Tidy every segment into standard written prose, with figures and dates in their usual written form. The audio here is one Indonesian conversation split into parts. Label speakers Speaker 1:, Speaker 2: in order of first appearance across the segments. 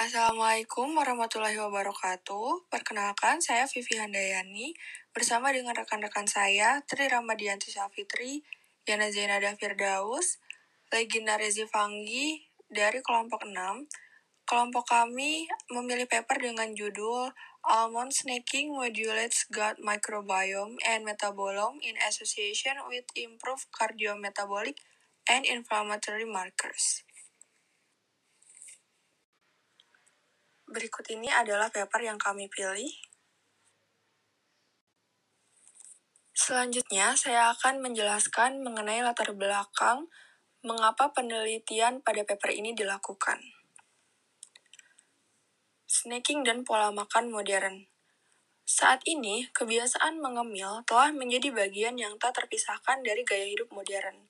Speaker 1: Assalamualaikum warahmatullahi wabarakatuh. Perkenalkan, saya Vivi Handayani bersama dengan rekan-rekan saya, Tri Ramadianti Syafitri, Yana Zainada Firdaus, Legina Rezi Fanggi dari kelompok 6. Kelompok kami memilih paper dengan judul Almond Snacking Modulates Gut Microbiome and Metabolome in Association with Improved Cardiometabolic and Inflammatory Markers. Berikut ini adalah paper yang kami pilih. Selanjutnya, saya akan menjelaskan mengenai latar belakang mengapa penelitian pada paper ini dilakukan. Snacking dan pola makan modern. Saat ini, kebiasaan mengemil telah menjadi bagian yang tak terpisahkan dari gaya hidup modern.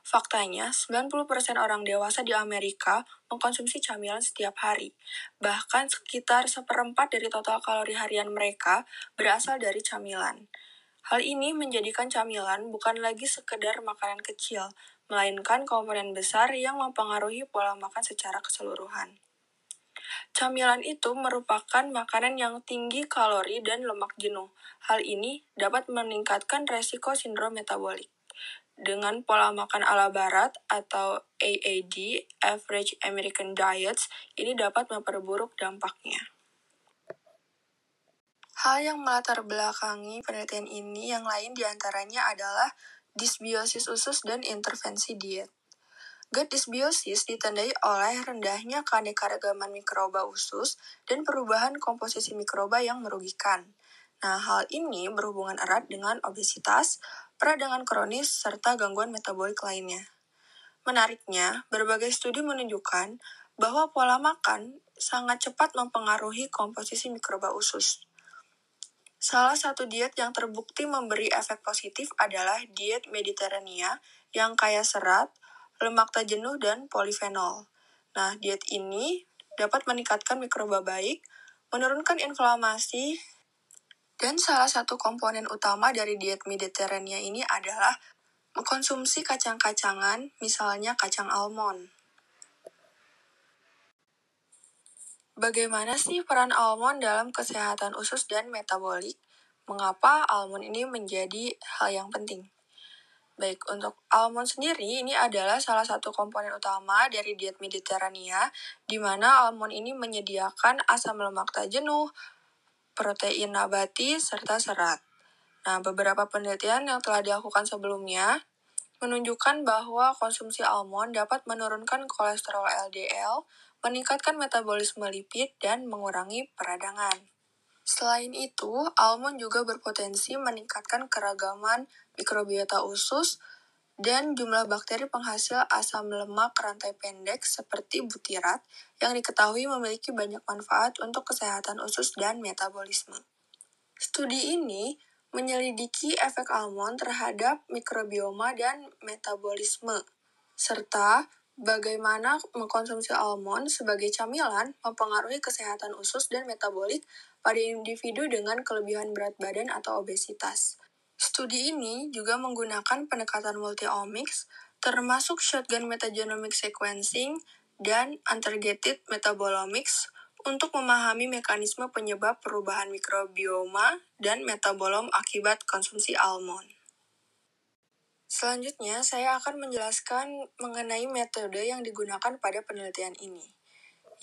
Speaker 1: Faktanya, 90% orang dewasa di Amerika mengkonsumsi camilan setiap hari. Bahkan sekitar 1/4 dari total kalori harian mereka berasal dari camilan. Hal ini menjadikan camilan bukan lagi sekedar makanan kecil, melainkan komponen besar yang mempengaruhi pola makan secara keseluruhan. Camilan itu merupakan makanan yang tinggi kalori dan lemak jenuh. Hal ini dapat meningkatkan resiko sindrom metabolik. Dengan pola makan ala barat atau AAD, Average American Diets, ini dapat memperburuk dampaknya. Hal yang melatar belakangi penelitian ini yang lain diantaranya adalah dysbiosis usus dan intervensi diet. Gut dysbiosis ditandai oleh rendahnya keanekaragaman mikroba usus dan perubahan komposisi mikroba yang merugikan. Nah, hal ini berhubungan erat dengan obesitas, peradangan kronis, serta gangguan metabolik lainnya. Menariknya, berbagai studi menunjukkan bahwa pola makan sangat cepat mempengaruhi komposisi mikroba usus. Salah satu diet yang terbukti memberi efek positif adalah diet Mediterania yang kaya serat, lemak tak jenuh, dan polifenol. Nah, diet ini dapat meningkatkan mikroba baik, menurunkan inflamasi, dan salah satu komponen utama dari diet Mediterania ini adalah mengkonsumsi kacang-kacangan, misalnya kacang almond. Bagaimana sih peran almond dalam kesehatan usus dan metabolik? Mengapa almond ini menjadi hal yang penting? Baik, untuk almond sendiri, ini adalah salah satu komponen utama dari diet Mediterania, di mana almond ini menyediakan asam lemak tak jenuh, protein nabati, serta serat. Nah, beberapa penelitian yang telah dilakukan sebelumnya menunjukkan bahwa konsumsi almond dapat menurunkan kolesterol LDL, meningkatkan metabolisme lipid, dan mengurangi peradangan. Selain itu, almond juga berpotensi meningkatkan keragaman mikrobiota usus dan jumlah bakteri penghasil asam lemak rantai pendek seperti butirat yang diketahui memiliki banyak manfaat untuk kesehatan usus dan metabolisme. Studi ini menyelidiki efek almond terhadap mikrobioma dan metabolisme, serta bagaimana mengkonsumsi almond sebagai camilan mempengaruhi kesehatan usus dan metabolik pada individu dengan kelebihan berat badan atau obesitas. Studi ini juga menggunakan pendekatan multi-omics, termasuk shotgun metagenomic sequencing dan untargeted metabolomics untuk memahami mekanisme penyebab perubahan mikrobioma dan metabolom akibat konsumsi almond. Selanjutnya, saya akan menjelaskan mengenai metode yang digunakan pada penelitian ini.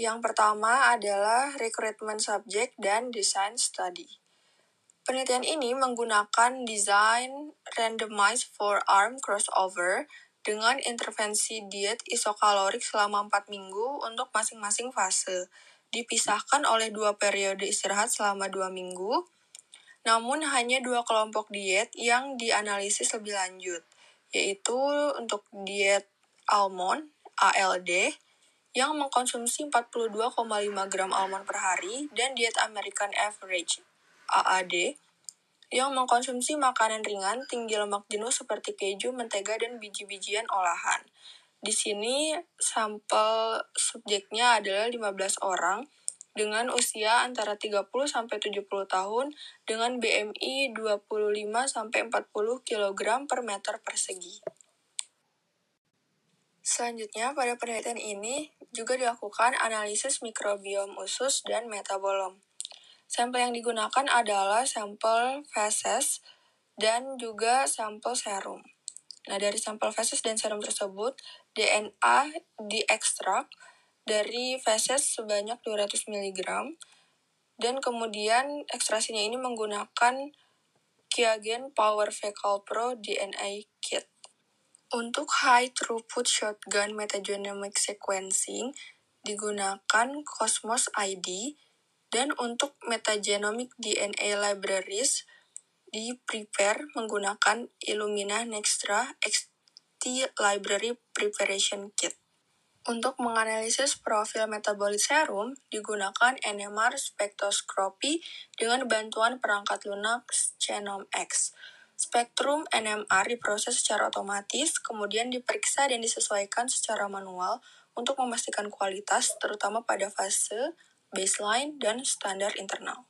Speaker 1: Yang pertama adalah recruitment subject dan design study. Penelitian ini menggunakan desain randomized four-arm crossover dengan intervensi diet isokalorik selama 4 minggu untuk masing-masing fase, dipisahkan oleh 2 periode istirahat selama 2 minggu, namun hanya 2 kelompok diet yang dianalisis lebih lanjut, yaitu untuk diet almond, ALD, yang mengkonsumsi 42,5 gram almond per hari, dan diet American Average, AAD, yang mengkonsumsi makanan ringan tinggi lemak jenuh seperti keju, mentega, dan biji-bijian olahan. Di sini sampel subjeknya adalah 15 orang dengan usia antara 30-70 tahun dengan BMI 25-40 kg per meter persegi. Selanjutnya, pada penelitian ini juga dilakukan analisis mikrobiom usus dan metabolom. Sampel yang digunakan adalah sampel feses dan juga sampel serum. Nah, dari sampel feses dan serum tersebut, DNA diekstrak dari feses sebanyak 200 mg, dan kemudian ekstrasinya ini menggunakan Qiagen Power Fecal Pro DNA Kit. Untuk high throughput shotgun metagenomic sequencing digunakan Cosmos ID, dan untuk metagenomic DNA libraries di-prepare menggunakan Illumina Nextra XT Library Preparation Kit. Untuk menganalisis profil metabolit serum, digunakan NMR spektroskopi dengan bantuan perangkat lunak Genome-X. Spektrum NMR diproses secara otomatis, kemudian diperiksa dan disesuaikan secara manual untuk memastikan kualitas, terutama pada fase, baseline, dan standar internal.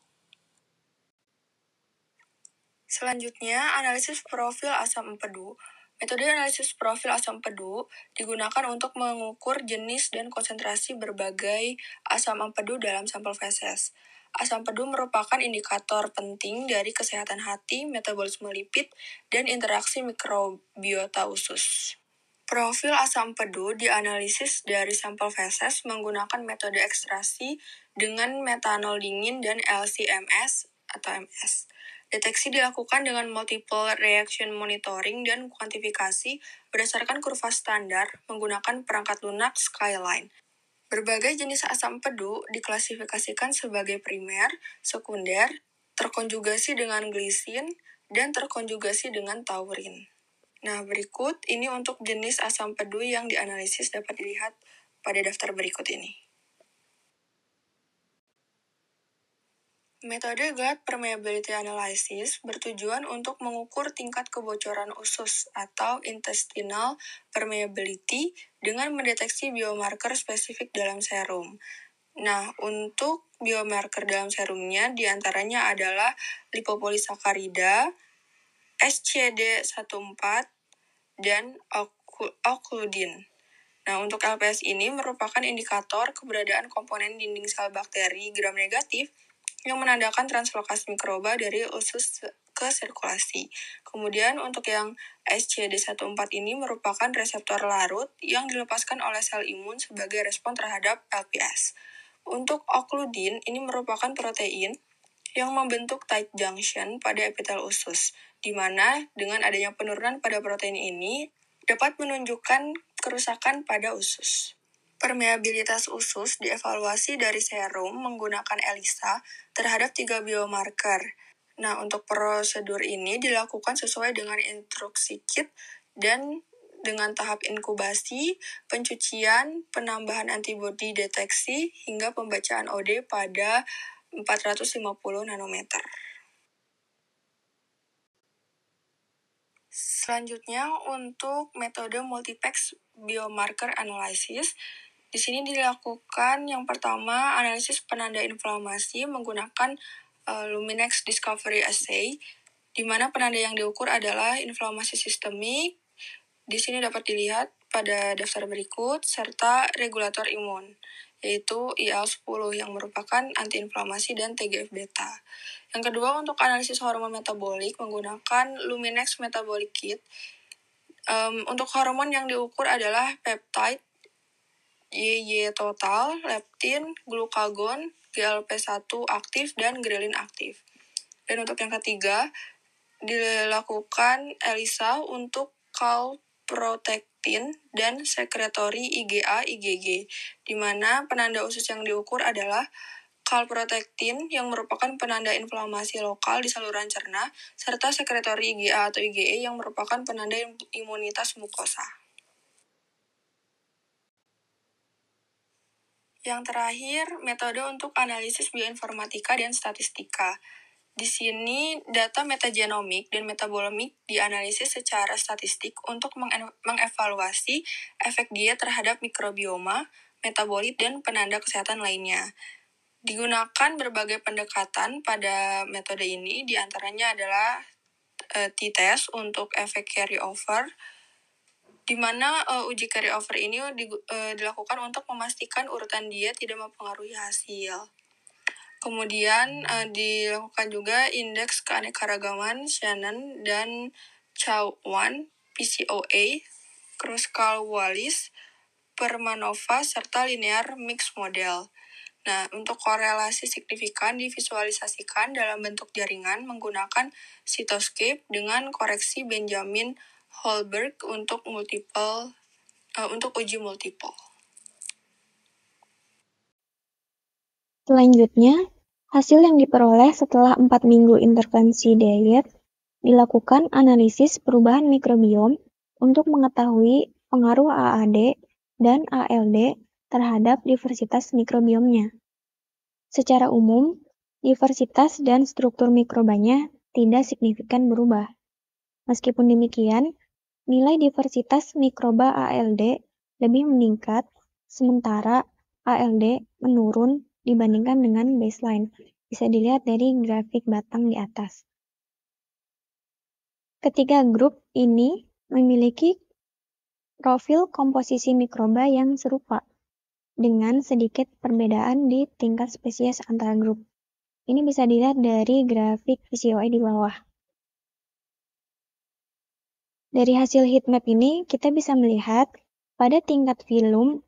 Speaker 1: Selanjutnya, analisis profil asam empedu. Metode analisis profil asam empedu digunakan untuk mengukur jenis dan konsentrasi berbagai asam empedu dalam sampel feses. Asam empedu merupakan indikator penting dari kesehatan hati, metabolisme lipid, dan interaksi mikrobiota usus. Profil asam empedu dianalisis dari sampel feses menggunakan metode ekstrasi dengan metanol dingin dan LC-MS atau MS. Deteksi dilakukan dengan multiple reaction monitoring dan kuantifikasi berdasarkan kurva standar menggunakan perangkat lunak Skyline. Berbagai jenis asam empedu diklasifikasikan sebagai primer, sekunder, terkonjugasi dengan glisin, dan terkonjugasi dengan taurin. Nah, berikut ini untuk jenis asam empedu yang dianalisis dapat dilihat pada daftar berikut ini. Metode gut permeability analysis bertujuan untuk mengukur tingkat kebocoran usus atau intestinal permeability dengan mendeteksi biomarker spesifik dalam serum. Nah, untuk biomarker dalam serumnya diantaranya adalah lipopolisakarida, SCD14, dan occludin. Nah, untuk LPS ini merupakan indikator keberadaan komponen dinding sel bakteri gram negatif yang menandakan translokasi mikroba dari usus ke sirkulasi. Kemudian untuk yang SCD14 ini merupakan reseptor larut yang dilepaskan oleh sel imun sebagai respon terhadap LPS. Untuk occludin ini merupakan protein yang membentuk tight junction pada epitel usus, di mana dengan adanya penurunan pada protein ini dapat menunjukkan kerusakan pada usus. Permeabilitas usus dievaluasi dari serum menggunakan ELISA terhadap 3 biomarker. Nah, untuk prosedur ini dilakukan sesuai dengan instruksi kit dan dengan tahap inkubasi, pencucian, penambahan antibodi deteksi, hingga pembacaan OD pada 450 nanometer. Selanjutnya, untuk metode multiplex biomarker analysis, di sini dilakukan yang pertama analisis penanda inflamasi menggunakan Luminex Discovery Assay, di mana penanda yang diukur adalah inflamasi sistemik. Di sini dapat dilihat pada daftar berikut, serta regulator imun, yaitu IL-10 yang merupakan antiinflamasi dan TGF-beta. Yang kedua, untuk analisis hormon metabolik menggunakan Luminex Metabolic Kit. Untuk hormon yang diukur adalah peptide, YY total, leptin, glukagon, GLP-1 aktif, dan grelin aktif. Dan untuk yang ketiga, dilakukan ELISA untuk calprotectin dan sekretori IgA, IgG, di mana penanda usus yang diukur adalah calprotectin yang merupakan penanda inflamasi lokal di saluran cerna, serta sekretori IgA atau IgE yang merupakan penanda imunitas mukosa. Yang terakhir, metode untuk analisis bioinformatika dan statistika. Di sini, data metagenomik dan metabolomik dianalisis secara statistik untuk mengevaluasi efek diet terhadap mikrobioma, metabolit, dan penanda kesehatan lainnya. Digunakan berbagai pendekatan pada metode ini, diantaranya adalah t-test untuk efek carryover, di mana uji carryover ini dilakukan untuk memastikan urutan diet tidak mempengaruhi hasil. Kemudian dilakukan juga indeks keanekaragaman Shannon dan Chow-Wan, PCOA, Kruskal-Wallis, Permanova, serta linear mix model. Nah, untuk korelasi signifikan divisualisasikan dalam bentuk jaringan menggunakan Cytoscape dengan koreksi Benjamin Holberg untuk uji multiple.
Speaker 2: Selanjutnya, hasil yang diperoleh setelah 4 minggu intervensi diet dilakukan analisis perubahan mikrobiom untuk mengetahui pengaruh AAD dan ALD terhadap diversitas mikrobiomnya. Secara umum, diversitas dan struktur mikrobanya tidak signifikan berubah. Meskipun demikian, nilai diversitas mikroba ALD lebih meningkat, sementara ALD menurun dibandingkan dengan baseline. Bisa dilihat dari grafik batang di atas. Ketiga grup ini memiliki profil komposisi mikroba yang serupa, dengan sedikit perbedaan di tingkat spesies antar grup. Ini bisa dilihat dari grafik PCOA di bawah. Dari hasil heatmap ini, kita bisa melihat pada tingkat filum,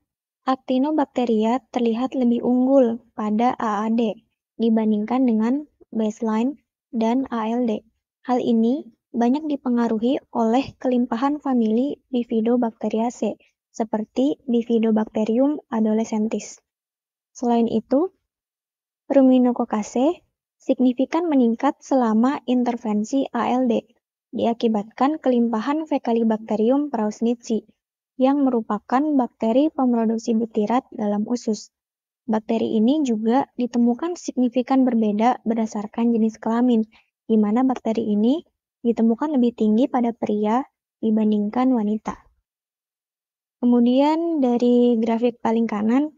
Speaker 2: Actinobacteria terlihat lebih unggul pada AAD dibandingkan dengan baseline dan ALD. Hal ini banyak dipengaruhi oleh kelimpahan famili Bifidobacteriaceae, seperti Bifidobacterium adolescentis. Selain itu, Ruminococcacea signifikan meningkat selama intervensi ALD, diakibatkan kelimpahan Faecalibacterium prausnitzi, yang merupakan bakteri peproduksi butirat dalam usus. Bakteri ini juga ditemukan signifikan berbeda berdasarkan jenis kelamin, di mana bakteri ini ditemukan lebih tinggi pada pria dibandingkan wanita. Kemudian dari grafik paling kanan,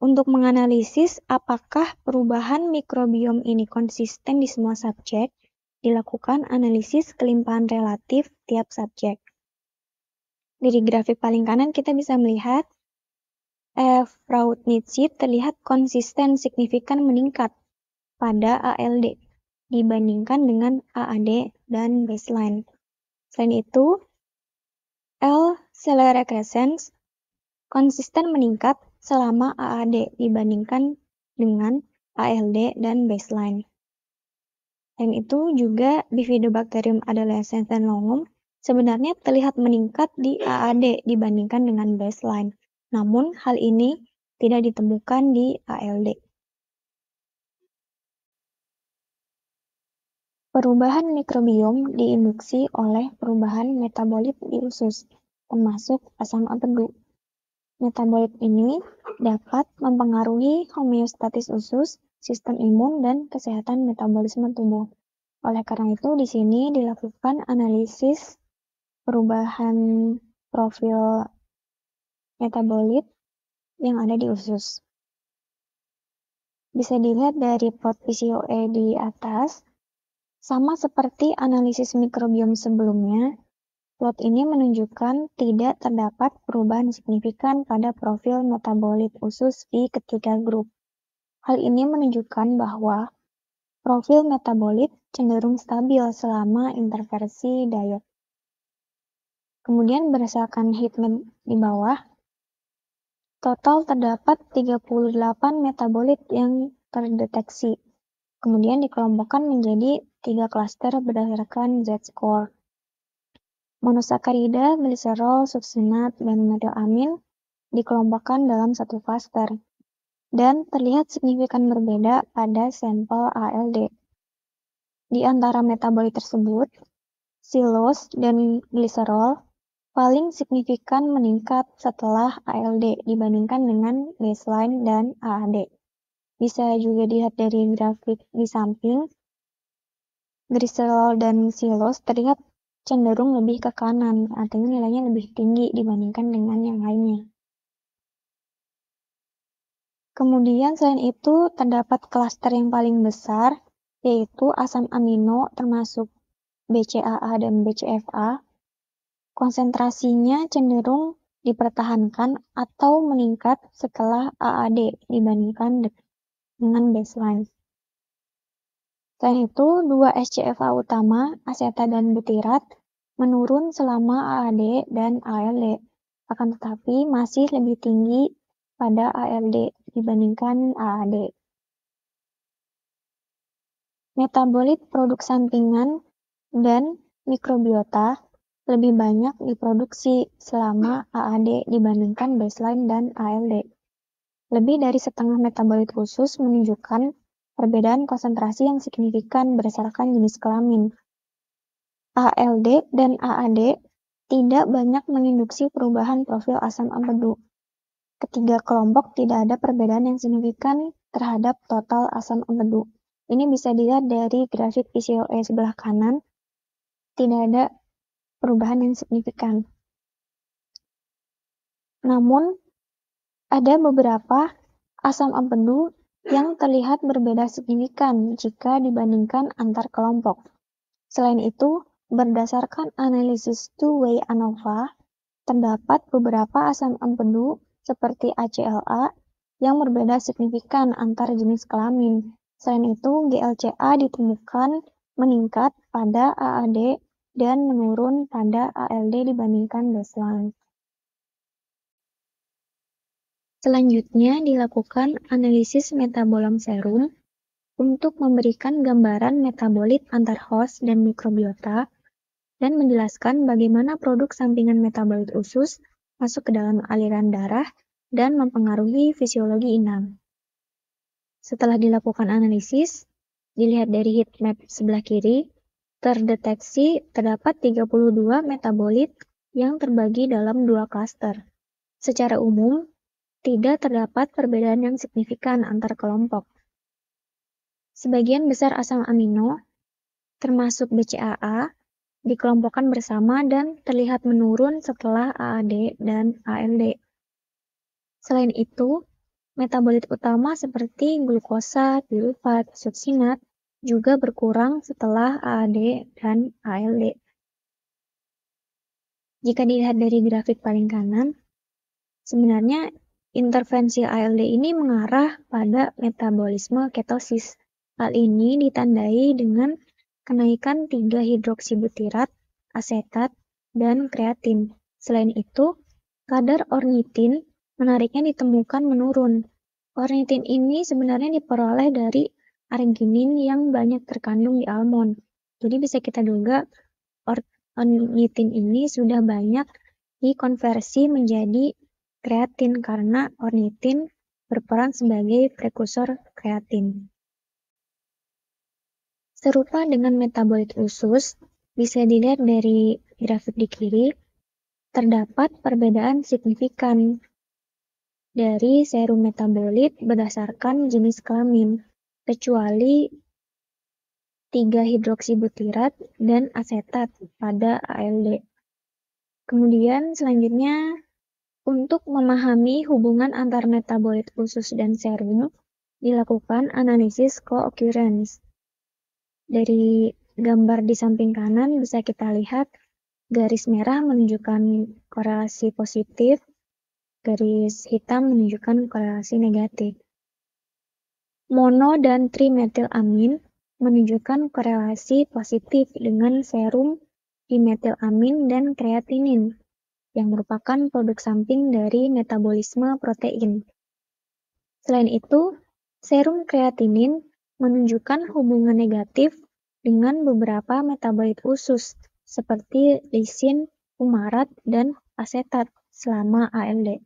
Speaker 2: untuk menganalisis apakah perubahan mikrobiom ini konsisten di semua subjek, dilakukan analisis kelimpahan relatif tiap subjek. Dari grafik paling kanan kita bisa melihat Prausnitzi terlihat konsisten signifikan meningkat pada ALD dibandingkan dengan AAD dan baseline. Selain itu, L. celerecrescens konsisten meningkat selama AAD dibandingkan dengan ALD dan baseline. Selain itu juga Bifidobacterium adolescens dan longum sebenarnya terlihat meningkat di AAD dibandingkan dengan baseline. Namun, hal ini tidak ditemukan di ALD. Perubahan mikrobiom diinduksi oleh perubahan metabolit di usus, termasuk asam ampedu. Metabolit ini dapat mempengaruhi homeostatis usus, sistem imun, dan kesehatan metabolisme tubuh. Oleh karena itu, di sini dilakukan analisis perubahan profil metabolit yang ada di usus. Bisa dilihat dari plot PCOA di atas, sama seperti analisis mikrobiom sebelumnya, plot ini menunjukkan tidak terdapat perubahan signifikan pada profil metabolit usus di ketiga grup. Hal ini menunjukkan bahwa profil metabolit cenderung stabil selama intervensi diet. Kemudian berdasarkan heatmap di bawah, total terdapat 38 metabolit yang terdeteksi. Kemudian dikelompokkan menjadi 3 klaster berdasarkan Z-score. Monosakarida, gliserol, suksinat, dan methylamin dikelompokkan dalam satu klaster dan terlihat signifikan berbeda pada sampel ALD. Di antara metabolit tersebut, silose dan gliserol paling signifikan meningkat setelah ALD dibandingkan dengan baseline dan AAD. Bisa juga dilihat dari grafik di samping, gliserol dan silose terlihat cenderung lebih ke kanan, artinya nilainya lebih tinggi dibandingkan dengan yang lainnya. Kemudian selain itu terdapat klaster yang paling besar, yaitu asam amino termasuk BCAA dan BCFA. konsentrasinya cenderung dipertahankan atau meningkat setelah AAD dibandingkan dengan baseline. Selain itu, dua SCFA utama, asetat dan butirat, menurun selama AAD dan ALD, akan tetapi masih lebih tinggi pada ALD dibandingkan AAD. Metabolit produk sampingan dan mikrobiota lebih banyak diproduksi selama AAD dibandingkan baseline dan ALD. Lebih dari setengah metabolit khusus menunjukkan perbedaan konsentrasi yang signifikan berdasarkan jenis kelamin. ALD dan AAD tidak banyak menginduksi perubahan profil asam empedu. Ketiga kelompok tidak ada perbedaan yang signifikan terhadap total asam empedu. Ini bisa dilihat dari grafik PCOE sebelah kanan, tidak ada perubahan yang signifikan. Namun, ada beberapa asam empedu yang terlihat berbeda signifikan jika dibandingkan antar kelompok. Selain itu, berdasarkan analisis two-way ANOVA, terdapat beberapa asam empedu seperti ACLA yang berbeda signifikan antar jenis kelamin. Selain itu, GLCA ditemukan meningkat pada AAD dan menurun pada ALD dibandingkan baseline. Selanjutnya dilakukan analisis metabolom serum untuk memberikan gambaran metabolit antar host dan mikrobiota dan menjelaskan bagaimana produk sampingan metabolit usus masuk ke dalam aliran darah dan mempengaruhi fisiologi inang. Setelah dilakukan analisis, dilihat dari heat map sebelah kiri, terdeteksi terdapat 32 metabolit yang terbagi dalam dua klaster. Secara umum, tidak terdapat perbedaan yang signifikan antar kelompok. Sebagian besar asam amino, termasuk BCAA, dikelompokkan bersama dan terlihat menurun setelah AAD dan ALD. Selain itu, metabolit utama seperti glukosa, pirufat, suksinat juga berkurang setelah AAD dan ALD. Jika dilihat dari grafik paling kanan, sebenarnya intervensi ALD ini mengarah pada metabolisme ketosis. Hal ini ditandai dengan kenaikan 3-hidroksibutirat, asetat, dan kreatin. Selain itu, kadar ornitin menariknya ditemukan menurun. Ornitin ini sebenarnya diperoleh dari arginin yang banyak terkandung di almond. Jadi bisa kita duga ornitin ini sudah banyak dikonversi menjadi kreatin karena ornitin berperan sebagai prekursor kreatin. Serupa dengan metabolit usus, bisa dilihat dari grafik di kiri, terdapat perbedaan signifikan dari serum metabolit berdasarkan jenis kelamin, kecuali 3-hidroksibutirat dan asetat pada ALD. Kemudian selanjutnya, untuk memahami hubungan antar metabolit usus dan serum, dilakukan analisis co-occurrence. Dari gambar di samping kanan bisa kita lihat garis merah menunjukkan korelasi positif, garis hitam menunjukkan korelasi negatif. Mono dan trimetilamin menunjukkan korelasi positif dengan serum dimetilamin dan kreatinin, yang merupakan produk samping dari metabolisme protein. Selain itu, serum kreatinin menunjukkan hubungan negatif dengan beberapa metabolit usus, seperti lisin, fumarat, dan asetat selama ALD.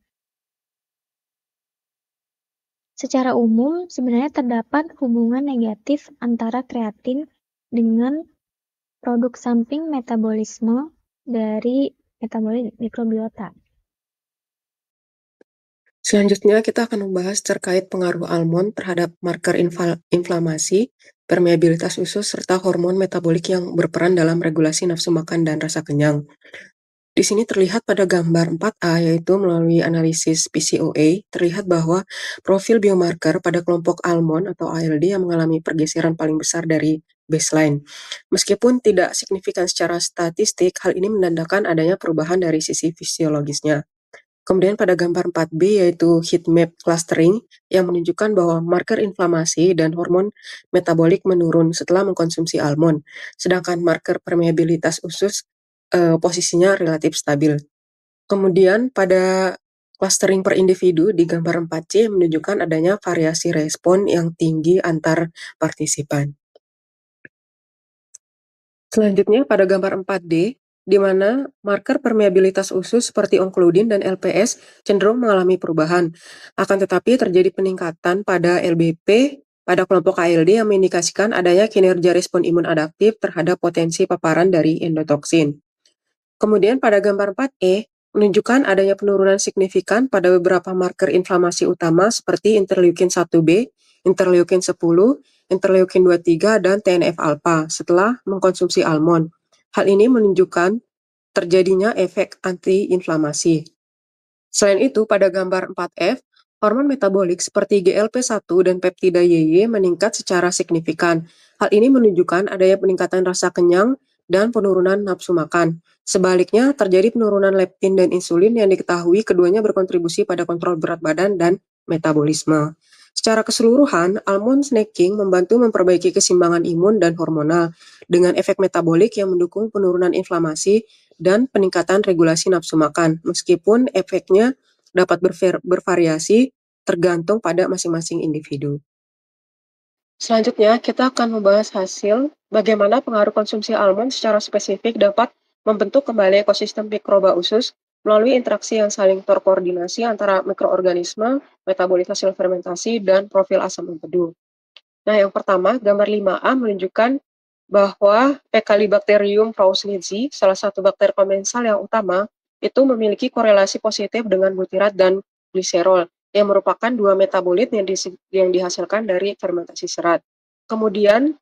Speaker 2: Secara umum, sebenarnya terdapat hubungan negatif antara kreatin dengan produk samping metabolisme dari metabolit mikrobiota.
Speaker 3: Selanjutnya kita akan membahas terkait pengaruh almond terhadap marker inflamasi, permeabilitas usus, serta hormon metabolik yang berperan dalam regulasi nafsu makan dan rasa kenyang. Di sini terlihat pada gambar 4A, yaitu melalui analisis PCOA, terlihat bahwa profil biomarker pada kelompok almond atau ALD yang mengalami pergeseran paling besar dari baseline. Meskipun tidak signifikan secara statistik, hal ini menandakan adanya perubahan dari sisi fisiologisnya. Kemudian pada gambar 4B yaitu heat map clustering yang menunjukkan bahwa marker inflamasi dan hormon metabolik menurun setelah mengkonsumsi almond, sedangkan marker permeabilitas usus posisinya relatif stabil. Kemudian pada clustering per individu di gambar 4C menunjukkan adanya variasi respon yang tinggi antar partisipan. Selanjutnya pada gambar 4D, di mana marker permeabilitas usus seperti onkludin dan LPS cenderung mengalami perubahan. Akan tetapi terjadi peningkatan pada LBP pada kelompok ALD yang mengindikasikan adanya kinerja respon imun adaptif terhadap potensi paparan dari endotoksin. Kemudian pada gambar 4E, menunjukkan adanya penurunan signifikan pada beberapa marker inflamasi utama seperti interleukin 1B, interleukin 10, interleukin 23, dan TNF-alpha setelah mengkonsumsi almond. Hal ini menunjukkan terjadinya efek anti-inflamasi. Selain itu, pada gambar 4F, hormon metabolik seperti GLP-1 dan peptida YY meningkat secara signifikan. Hal ini menunjukkan adanya peningkatan rasa kenyang dan penurunan nafsu makan. Sebaliknya, terjadi penurunan leptin dan insulin yang diketahui keduanya berkontribusi pada kontrol berat badan dan metabolisme. Secara keseluruhan, almond snacking membantu memperbaiki keseimbangan imun dan hormonal dengan efek metabolik yang mendukung penurunan inflamasi dan peningkatan regulasi nafsu makan, meskipun efeknya dapat bervariasi tergantung pada masing-masing individu. Selanjutnya, kita akan membahas hasil bagaimana pengaruh konsumsi almond secara spesifik dapat membentuk kembali ekosistem mikroba usus melalui interaksi yang saling terkoordinasi antara mikroorganisme, metabolit hasil fermentasi, dan profil asam empedu. Nah, yang pertama, gambar 5A menunjukkan bahwa Pecalibacterium prausnitzii, salah satu bakteri komensal yang utama, itu memiliki korelasi positif dengan butirat dan gliserol, yang merupakan dua metabolit yang dihasilkan dari fermentasi serat. Kemudian,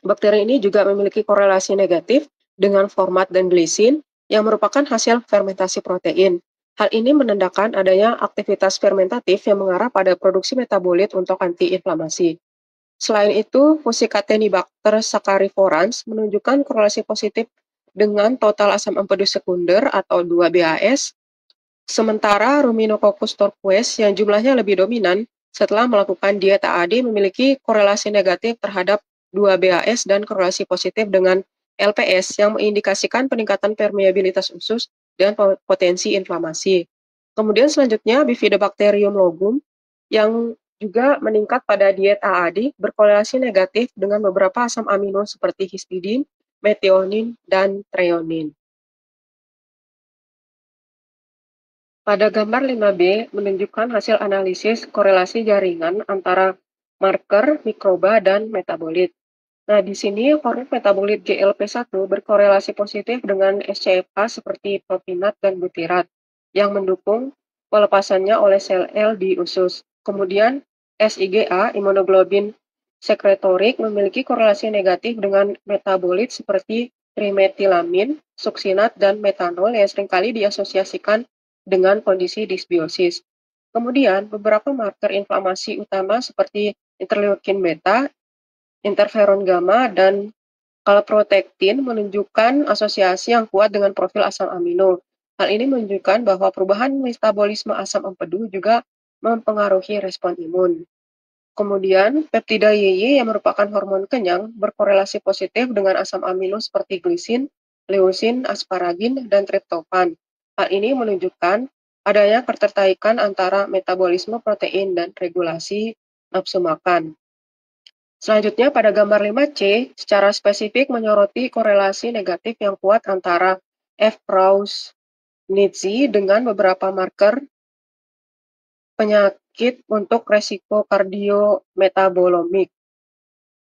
Speaker 3: bakteri ini juga memiliki korelasi negatif dengan format dan glisin, yang merupakan hasil fermentasi protein. Hal ini menandakan adanya aktivitas fermentatif yang mengarah pada produksi metabolit untuk antiinflamasi. Selain itu, Fusicatenibacter saccariforans menunjukkan korelasi positif dengan total asam empedu sekunder atau 2-BAS, sementara Ruminococcus torqueus yang jumlahnya lebih dominan setelah melakukan diet AAD memiliki korelasi negatif terhadap 2-BAS dan korelasi positif dengan LPS yang mengindikasikan peningkatan permeabilitas usus dan potensi inflamasi. Kemudian selanjutnya Bifidobacterium logum yang juga meningkat pada diet AAD berkorelasi negatif dengan beberapa asam amino seperti histidin, metionin, dan treonin. Pada gambar 5B menunjukkan hasil analisis korelasi jaringan antara marker, mikroba, dan metabolit. Nah, di sini hormon metabolit GLP-1 berkorelasi positif dengan SCFA seperti propinat dan butirat yang mendukung pelepasannya oleh sel L di usus. Kemudian SIGA, imunoglobin sekretorik, memiliki korelasi negatif dengan metabolit seperti trimetilamin, suksinat, dan metanol yang seringkali diasosiasikan dengan kondisi disbiosis. Kemudian, beberapa marker inflamasi utama seperti interleukin beta, interferon gamma, dan kalprotectin menunjukkan asosiasi yang kuat dengan profil asam amino. Hal ini menunjukkan bahwa perubahan metabolisme asam empedu juga mempengaruhi respon imun. Kemudian, peptida YY yang merupakan hormon kenyang berkorelasi positif dengan asam amino seperti glisin, leusin, asparagin, dan triptofan. Hal ini menunjukkan adanya keterkaitan antara metabolisme protein dan regulasi nafsu makan. Selanjutnya pada gambar 5C, secara spesifik menyoroti korelasi negatif yang kuat antara F. prausnitzii dengan beberapa marker penyakit untuk resiko kardiometabolonik,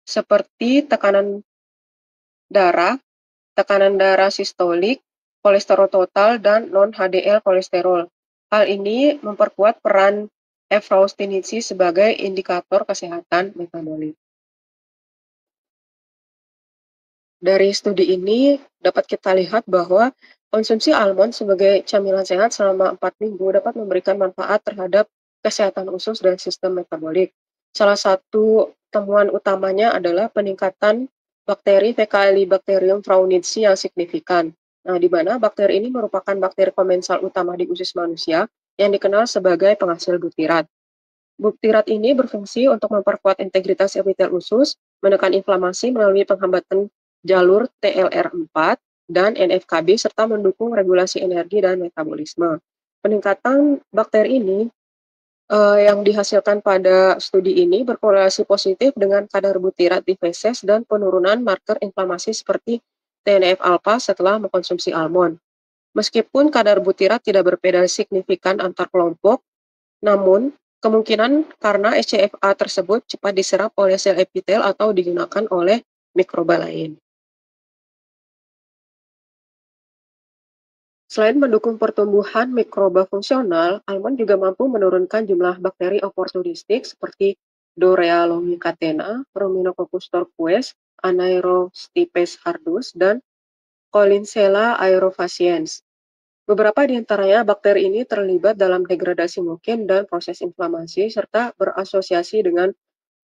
Speaker 3: seperti tekanan darah sistolik, kolesterol total, dan non-HDL kolesterol. Hal ini memperkuat peran F. prausnitzii sebagai indikator kesehatan metabolit. Dari studi ini dapat kita lihat bahwa Konsumsi almond sebagai camilan sehat selama 4 minggu dapat memberikan manfaat terhadap kesehatan usus dan sistem metabolik. Salah satu temuan utamanya adalah peningkatan bakteri Faecalibacterium fauninsi yang signifikan. Nah, di mana bakteri ini merupakan bakteri komensal utama di usus manusia yang dikenal sebagai penghasil butirat. Butirat ini berfungsi untuk memperkuat integritas epitel usus, menekan inflamasi melalui penghambatan jalur TLR4 dan NF-kB, serta mendukung regulasi energi dan metabolisme. Peningkatan bakteri ini yang dihasilkan pada studi ini berkorelasi positif dengan kadar butirat di feses dan penurunan marker inflamasi seperti TNF-alpha setelah mengkonsumsi almond. Meskipun kadar butirat tidak berbeda signifikan antar kelompok, namun kemungkinan karena SCFA tersebut cepat diserap oleh sel epitel atau digunakan oleh mikroba lain. Selain mendukung pertumbuhan mikroba fungsional, almond juga mampu menurunkan jumlah bakteri oportunistik seperti Dorrea longicatena, Ruminococcus turquoise, Anaerostipes hardus, dan Collinsella aerofaciens. Beberapa di antaranya bakteri ini terlibat dalam degradasi mukin dan proses inflamasi, serta berasosiasi dengan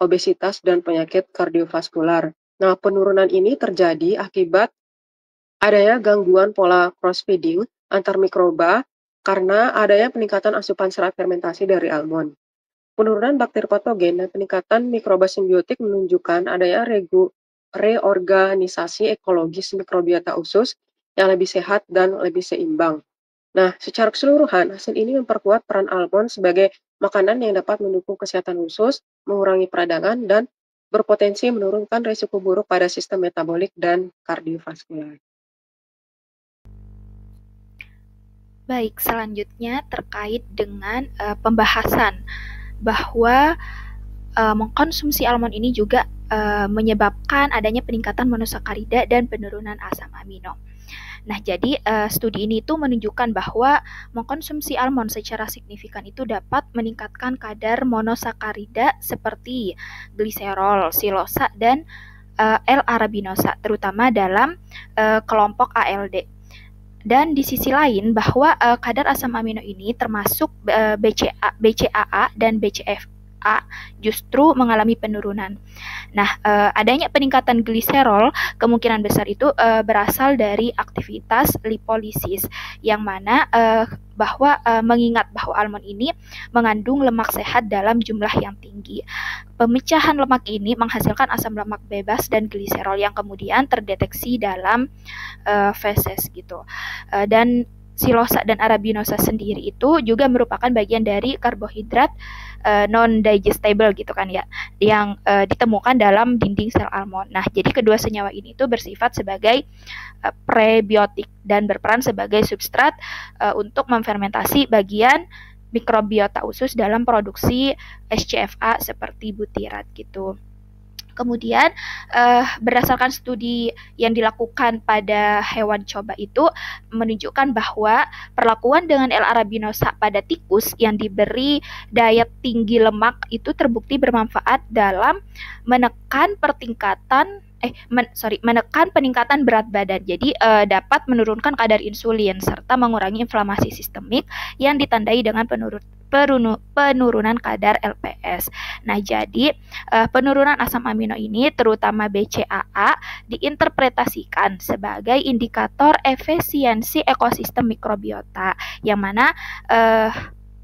Speaker 3: obesitas dan penyakit kardiovaskular. Nah, penurunan ini terjadi akibat adanya gangguan pola cross-feeding antar mikroba karena adanya peningkatan asupan serat fermentasi dari almond. Penurunan bakteri patogen dan peningkatan mikroba simbiotik menunjukkan adanya reorganisasi ekologis mikrobiota usus yang lebih sehat dan lebih seimbang. Nah, secara keseluruhan, hasil ini memperkuat peran almond sebagai makanan yang dapat mendukung kesehatan usus, mengurangi peradangan, dan berpotensi menurunkan risiko buruk pada sistem metabolik dan kardiovaskular.
Speaker 4: Baik, selanjutnya terkait dengan pembahasan bahwa mengkonsumsi almond ini juga menyebabkan adanya peningkatan monosakarida dan penurunan asam amino. Nah, jadi studi ini itu menunjukkan bahwa mengkonsumsi almond secara signifikan itu dapat meningkatkan kadar monosakarida seperti gliserol, silosa, dan L-arabinosa, terutama dalam kelompok ALD. Dan di sisi lain bahwa kadar asam amino ini termasuk BCAA dan BCFA justru mengalami penurunan. Nah, adanya peningkatan gliserol kemungkinan besar itu berasal dari aktivitas lipolisis, yang mana mengingat bahwa almond ini mengandung lemak sehat dalam jumlah yang tinggi. Pemecahan lemak ini menghasilkan asam lemak bebas dan gliserol yang kemudian terdeteksi dalam feses gitu. Dan silosa dan arabinosa sendiri itu juga merupakan bagian dari karbohidrat non-digestible gitu kan ya, yang ditemukan dalam dinding sel almond. Nah, jadi kedua senyawa ini itu bersifat sebagai prebiotik dan berperan sebagai substrat untuk memfermentasi bagian mikrobiota usus dalam produksi SCFA seperti butirat gitu. Kemudian berdasarkan studi yang dilakukan pada hewan coba itu menunjukkan bahwa perlakuan dengan L-arabinosa pada tikus yang diberi diet tinggi lemak itu terbukti bermanfaat dalam menekan menekan peningkatan berat badan. Jadi dapat menurunkan kadar insulin serta mengurangi inflamasi sistemik yang ditandai dengan penurunan kadar LPS. Nah, jadi penurunan asam amino ini terutama BCAA diinterpretasikan sebagai indikator efisiensi ekosistem mikrobiota, yang mana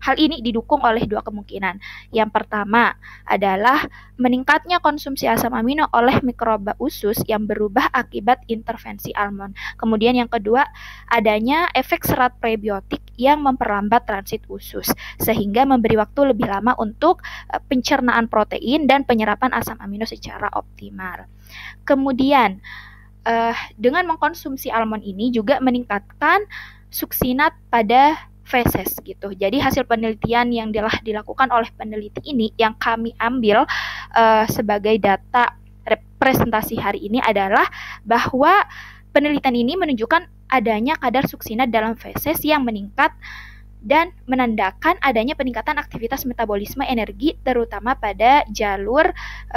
Speaker 4: hal ini didukung oleh dua kemungkinan. Yang pertama adalah meningkatnya konsumsi asam amino oleh mikroba usus yang berubah akibat intervensi almond. Kemudian yang kedua, adanya efek serat prebiotik yang memperlambat transit usus, sehingga memberi waktu lebih lama untuk pencernaan protein dan penyerapan asam amino secara optimal. Kemudian, dengan mengkonsumsi almond ini juga meningkatkan suksinat pada feses gitu. Jadi hasil penelitian yang telah dilakukan oleh peneliti ini yang kami ambil sebagai data representasi hari ini adalah bahwa penelitian ini menunjukkan adanya kadar suksinat dalam feses yang meningkat dan menandakan adanya peningkatan aktivitas metabolisme energi terutama pada jalur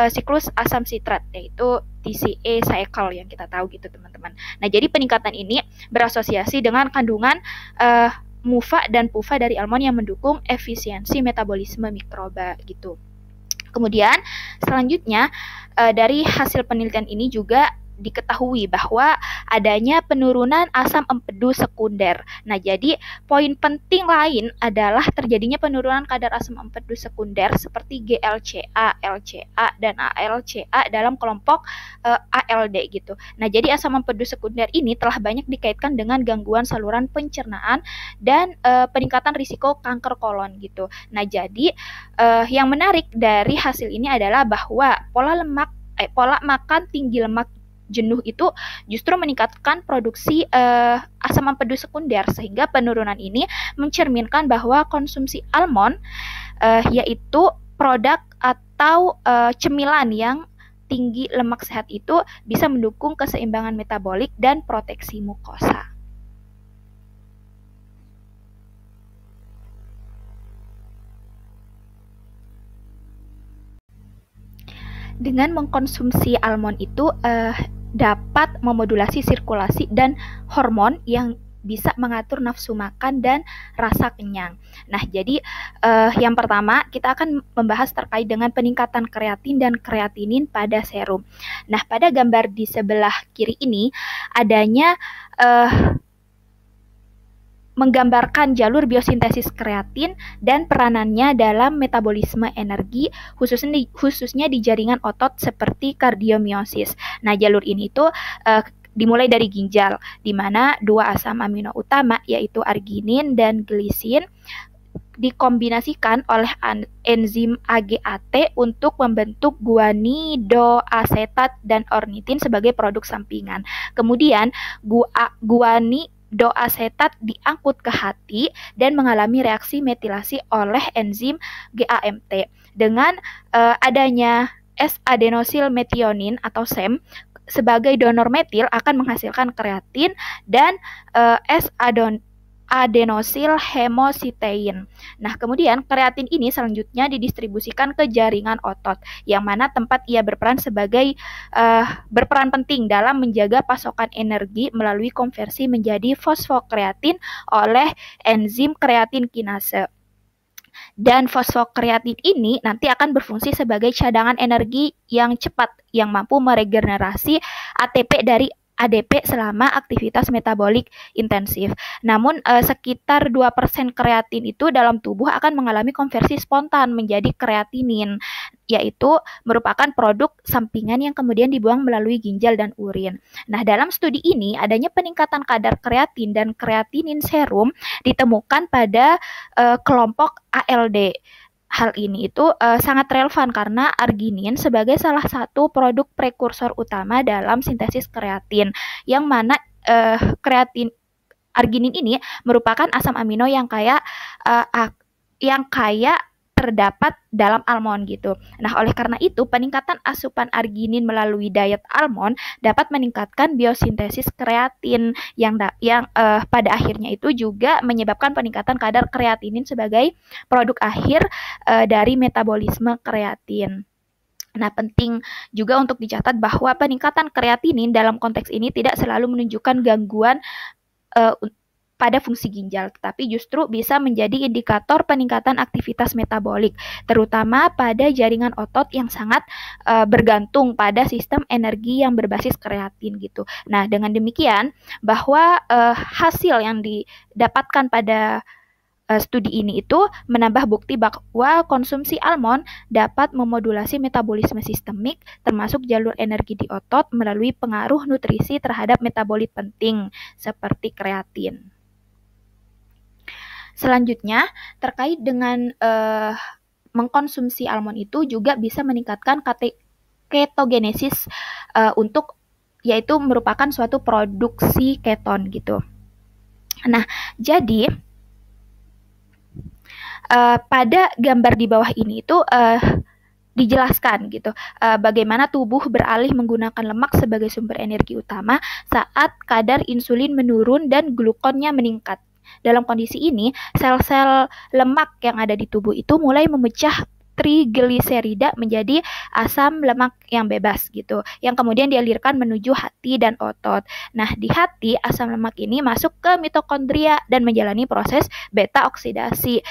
Speaker 4: siklus asam sitrat, yaitu TCA cycle yang kita tahu gitu teman-teman. Nah, jadi peningkatan ini berasosiasi dengan kandungan MUFA dan PUFA dari almond yang mendukung efisiensi metabolisme mikroba gitu. Kemudian selanjutnya dari hasil penelitian ini juga diketahui bahwa adanya penurunan asam empedu sekunder. Nah, jadi poin penting lain adalah terjadinya penurunan kadar asam empedu sekunder seperti GLCA, LCA, dan ALCA dalam kelompok ALD gitu. Nah, jadi asam empedu sekunder ini telah banyak dikaitkan dengan gangguan saluran pencernaan dan peningkatan risiko kanker kolon gitu. Nah, jadi yang menarik dari hasil ini adalah bahwa pola makan tinggi lemak jenuh itu justru meningkatkan produksi asam empedu sekunder, sehingga penurunan ini mencerminkan bahwa konsumsi almond yaitu produk atau cemilan yang tinggi lemak sehat itu bisa mendukung keseimbangan metabolik dan proteksi mukosa. Dengan mengkonsumsi almond itu dapat memodulasi sirkulasi dan hormon yang bisa mengatur nafsu makan dan rasa kenyang. Nah, jadi yang pertama kita akan membahas terkait dengan peningkatan kreatin dan kreatinin pada serum. Nah, pada gambar di sebelah kiri ini adanya menggambarkan jalur biosintesis kreatin dan peranannya dalam metabolisme energi khususnya di jaringan otot seperti kardiomiosis. Nah, jalur ini tuh dimulai dari ginjal, di mana dua asam amino utama yaitu arginin dan glisin dikombinasikan oleh enzim AGAT untuk membentuk guanidoasetat dan ornitin sebagai produk sampingan. Kemudian guanidoasetat diangkut ke hati dan mengalami reaksi metilasi oleh enzim GAMT. Dengan adanya S-adenosilmetionin atau SEM sebagai donor metil akan menghasilkan kreatin dan S-adenosil hemositein. Nah, kemudian kreatin ini selanjutnya didistribusikan ke jaringan otot, yang mana tempat ia berperan penting dalam menjaga pasokan energi melalui konversi menjadi fosfokreatin oleh enzim kreatin kinase. Dan fosfokreatin ini nanti akan berfungsi sebagai cadangan energi yang cepat yang mampu meregenerasi ATP dari ADP selama aktivitas metabolik intensif. Namun sekitar 2% kreatin itu dalam tubuh akan mengalami konversi spontan menjadi kreatinin, yaitu merupakan produk sampingan yang kemudian dibuang melalui ginjal dan urin. Nah, dalam studi ini adanya peningkatan kadar kreatin dan kreatinin serum ditemukan pada kelompok ALD. Hal ini itu sangat relevan karena arginin sebagai salah satu produk prekursor utama dalam sintesis kreatin, yang mana arginin ini merupakan asam amino yang kaya terdapat dalam almond gitu. Nah, oleh karena itu peningkatan asupan arginin melalui diet almond dapat meningkatkan biosintesis kreatin yang pada akhirnya itu juga menyebabkan peningkatan kadar kreatinin sebagai produk akhir dari metabolisme kreatin. Nah, penting juga untuk dicatat bahwa peningkatan kreatinin dalam konteks ini tidak selalu menunjukkan gangguan pada fungsi ginjal, tetapi justru bisa menjadi indikator peningkatan aktivitas metabolik, terutama pada jaringan otot yang sangat bergantung pada sistem energi yang berbasis kreatin gitu. Nah, dengan demikian bahwa hasil yang didapatkan pada studi ini itu menambah bukti bahwa konsumsi almond dapat memodulasi metabolisme sistemik termasuk jalur energi di otot melalui pengaruh nutrisi terhadap metabolit penting seperti kreatin. Selanjutnya, terkait dengan mengkonsumsi almond itu juga bisa meningkatkan ketogenesis yaitu merupakan suatu produksi keton gitu. Nah, jadi pada gambar di bawah ini itu dijelaskan gitu bagaimana tubuh beralih menggunakan lemak sebagai sumber energi utama saat kadar insulin menurun dan glukonnya meningkat. Dalam kondisi ini, sel-sel lemak yang ada di tubuh itu mulai memecah trigliserida menjadi asam lemak yang bebas gitu, yang kemudian dialirkan menuju hati dan otot. Nah, di hati asam lemak ini masuk ke mitokondria dan menjalani proses beta oksidasi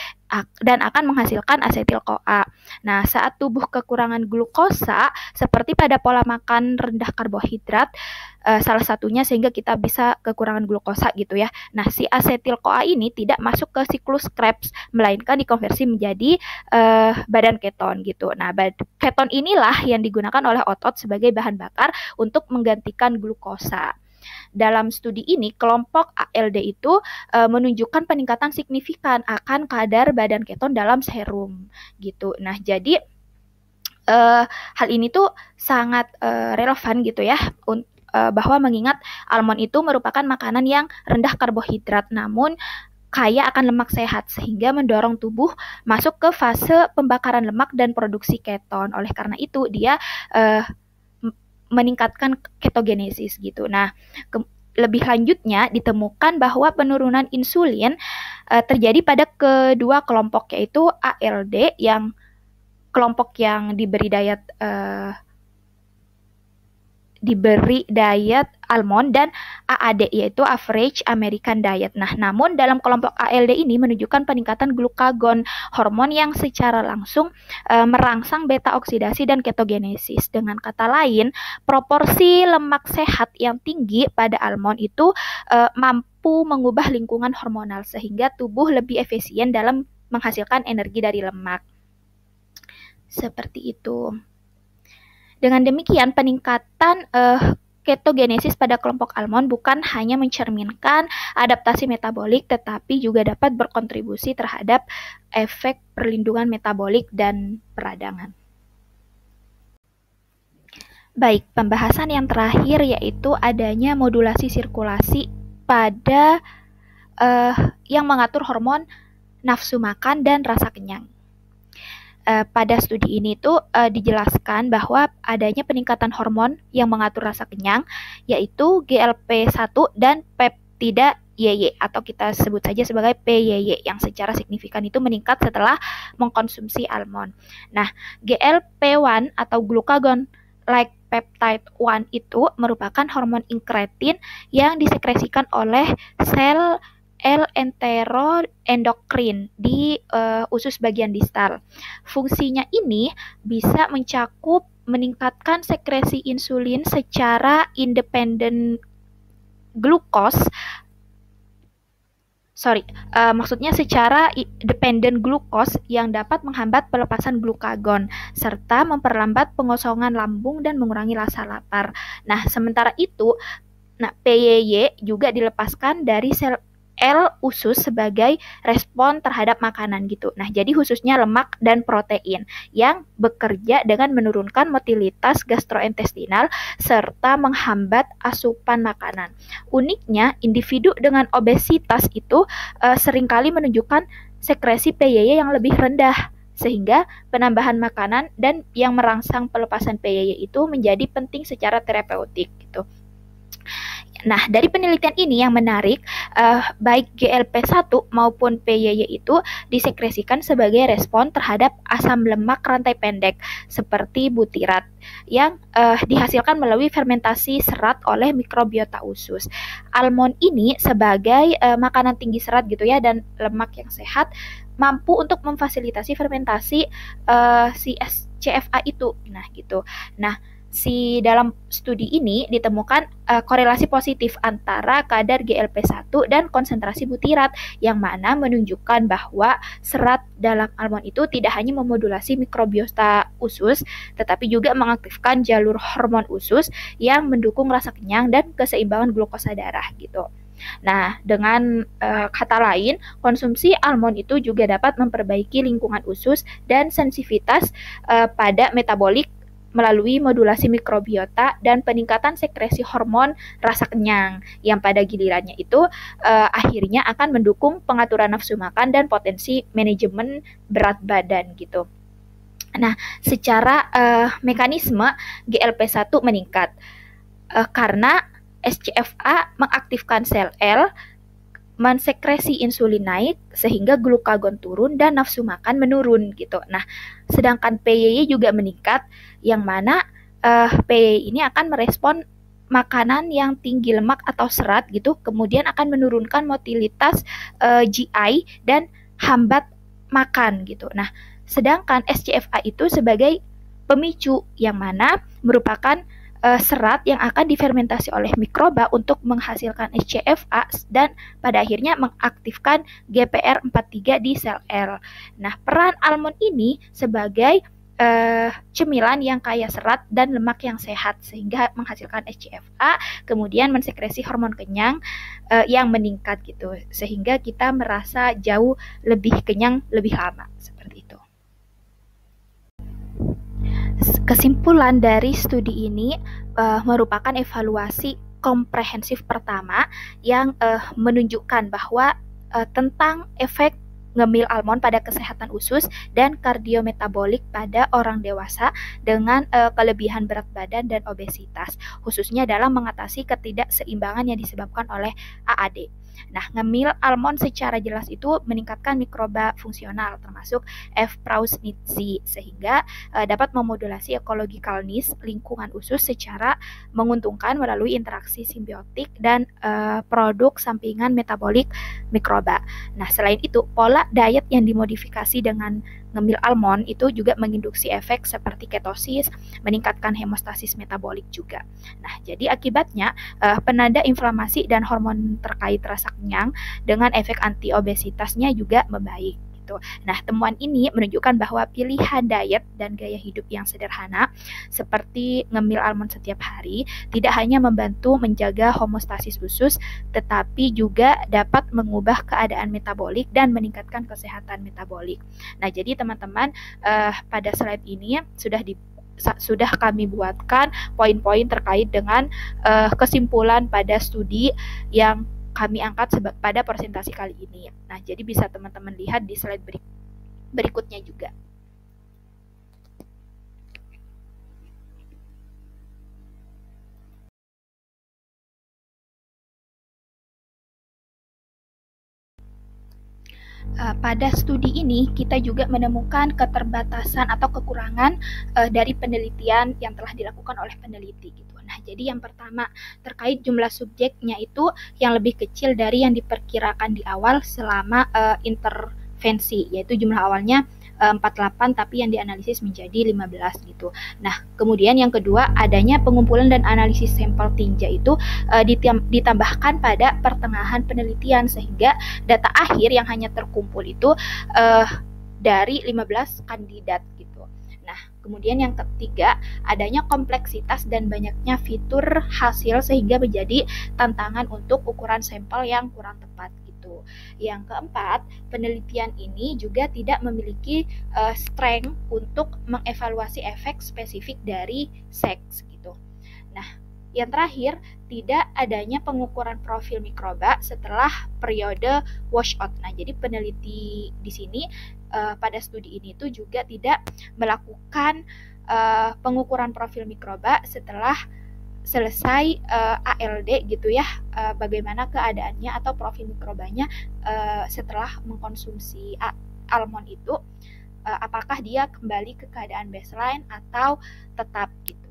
Speaker 4: dan akan menghasilkan asetil-CoA. Nah, saat tubuh kekurangan glukosa, seperti pada pola makan rendah karbohidrat, salah satunya sehingga kita bisa kekurangan glukosa gitu ya. Nah, si asetil-CoA ini tidak masuk ke siklus Krebs, melainkan dikonversi menjadi badan keton gitu. Nah, keton inilah yang digunakan oleh otot sebagai bahan bakar untuk menggantikan glukosa. Dalam studi ini, kelompok ALD itu menunjukkan peningkatan signifikan akan kadar badan keton dalam serum gitu. Nah, jadi hal ini tuh sangat relevan gitu ya, bahwa mengingat almond itu merupakan makanan yang rendah karbohidrat namun kaya akan lemak sehat sehingga mendorong tubuh masuk ke fase pembakaran lemak dan produksi keton. Oleh karena itu dia meningkatkan ketogenesis gitu. Nah, lebih lanjutnya ditemukan bahwa penurunan insulin terjadi pada kedua kelompok, yaitu ALD yang kelompok yang diberi diet almond dan AAD yaitu average American diet. Nah, namun dalam kelompok ALD ini menunjukkan peningkatan glukagon, hormon yang secara langsung merangsang beta oksidasi dan ketogenesis. Dengan kata lain, proporsi lemak sehat yang tinggi pada almond itu mampu mengubah lingkungan hormonal sehingga tubuh lebih efisien dalam menghasilkan energi dari lemak. Seperti itu. Dengan demikian, peningkatan ketogenesis pada kelompok almond bukan hanya mencerminkan adaptasi metabolik, tetapi juga dapat berkontribusi terhadap efek perlindungan metabolik dan peradangan. Baik, pembahasan yang terakhir yaitu adanya modulasi sirkulasi pada yang mengatur hormon nafsu makan dan rasa kenyang. Pada studi ini tuh dijelaskan bahwa adanya peningkatan hormon yang mengatur rasa kenyang yaitu GLP-1 dan peptida YY atau kita sebut saja sebagai PYY yang secara signifikan itu meningkat setelah mengkonsumsi almond. Nah, GLP-1 atau glucagon like peptide 1 itu merupakan hormon inkretin yang disekresikan oleh sel enteroendokrin di usus bagian distal. Fungsinya ini bisa mencakup meningkatkan sekresi insulin secara independen secara dependen glukos yang dapat menghambat pelepasan glukagon serta memperlambat pengosongan lambung dan mengurangi rasa lapar. Nah, sementara itu, PYY juga dilepaskan dari sel usus sebagai respon terhadap makanan gitu. Nah, jadi khususnya lemak dan protein yang bekerja dengan menurunkan motilitas gastrointestinal serta menghambat asupan makanan. Uniknya, individu dengan obesitas itu seringkali menunjukkan sekresi PYY yang lebih rendah sehingga penambahan makanan dan yang merangsang pelepasan PYY itu menjadi penting secara terapeutik gitu. Nah, dari penelitian ini yang menarik, baik GLP-1 maupun PYY itu disekresikan sebagai respon terhadap asam lemak rantai pendek seperti butirat yang dihasilkan melalui fermentasi serat oleh mikrobiota usus. Almond ini sebagai makanan tinggi serat gitu ya dan lemak yang sehat mampu untuk memfasilitasi fermentasi si CFA itu. Nah, gitu. Nah, dalam studi ini ditemukan korelasi positif antara kadar GLP-1 dan konsentrasi butirat yang mana menunjukkan bahwa serat dalam almond itu tidak hanya memodulasi mikrobiota usus tetapi juga mengaktifkan jalur hormon usus yang mendukung rasa kenyang dan keseimbangan glukosa darah gitu. Nah, dengan kata lain, konsumsi almond itu juga dapat memperbaiki lingkungan usus dan sensitivitas pada metabolik melalui modulasi mikrobiota dan peningkatan sekresi hormon rasa kenyang yang pada gilirannya itu akhirnya akan mendukung pengaturan nafsu makan dan potensi manajemen berat badan gitu. Nah, secara mekanisme GLP-1 meningkat karena SCFA mengaktifkan sel L mensekresi insulin naik sehingga glukagon turun dan nafsu makan menurun gitu. Nah, sedangkan PYY juga meningkat yang mana PYY ini akan merespon makanan yang tinggi lemak atau serat gitu, kemudian akan menurunkan motilitas GI dan hambat makan gitu. Nah, sedangkan SCFA itu sebagai pemicu yang mana merupakan serat yang akan difermentasi oleh mikroba untuk menghasilkan SCFA dan pada akhirnya mengaktifkan GPR43 di sel L. Nah, peran almond ini sebagai cemilan yang kaya serat dan lemak yang sehat sehingga menghasilkan SCFA, kemudian mensekresi hormon kenyang yang meningkat gitu sehingga kita merasa jauh lebih kenyang lebih lama seperti itu. Kesimpulan dari studi ini merupakan evaluasi komprehensif pertama yang menunjukkan bahwa tentang efek ngemil almond pada kesehatan usus dan kardiometabolik pada orang dewasa dengan kelebihan berat badan dan obesitas, khususnya dalam mengatasi ketidakseimbangan yang disebabkan oleh AAD. Nah, ngemil almond secara jelas itu meningkatkan mikroba fungsional termasuk F. prausnitzi sehingga dapat memodulasi ecological needs lingkungan usus secara menguntungkan melalui interaksi simbiotik dan produk sampingan metabolik mikroba. Nah, selain itu, pola diet yang dimodifikasi dengan ngemil almond itu juga menginduksi efek seperti ketosis, meningkatkan hemostasis metabolik juga. Nah, jadi akibatnya penanda inflamasi dan hormon terkait rasa kenyang dengan efek anti-obesitasnya juga membaik. Nah, temuan ini menunjukkan bahwa pilihan diet dan gaya hidup yang sederhana seperti ngemil almond setiap hari tidak hanya membantu menjaga homeostasis usus, tetapi juga dapat mengubah keadaan metabolik dan meningkatkan kesehatan metabolik. Nah, jadi teman-teman pada slide ini sudah kami buatkan poin-poin terkait dengan kesimpulan pada studi yang kami angkat pada presentasi kali ini. Nah, jadi bisa teman-teman lihat di slide berikutnya juga. Pada studi ini kita juga menemukan keterbatasan atau kekurangan dari penelitian yang telah dilakukan oleh peneliti gitu. Nah, jadi yang pertama terkait jumlah subjeknya itu yang lebih kecil dari yang diperkirakan di awal selama intervensi, yaitu jumlah awalnya 48 tapi yang dianalisis menjadi 15 gitu. Nah, kemudian yang kedua adanya pengumpulan dan analisis sampel tinja itu ditambahkan pada pertengahan penelitian sehingga data akhir yang hanya terkumpul itu dari 15 kandidat gitu. Nah, kemudian yang ketiga adanya kompleksitas dan banyaknya fitur hasil sehingga menjadi tantangan untuk ukuran sampel yang kurang tepat. Yang keempat, penelitian ini juga tidak memiliki strength untuk mengevaluasi efek spesifik dari seks gitu. Nah, yang terakhir, tidak adanya pengukuran profil mikroba setelah periode washout. Nah, jadi peneliti di sini pada studi ini tuh juga tidak melakukan pengukuran profil mikroba setelah selesai ALD gitu ya, bagaimana keadaannya atau profil mikrobanya setelah mengkonsumsi almond itu, apakah dia kembali ke keadaan baseline atau tetap gitu.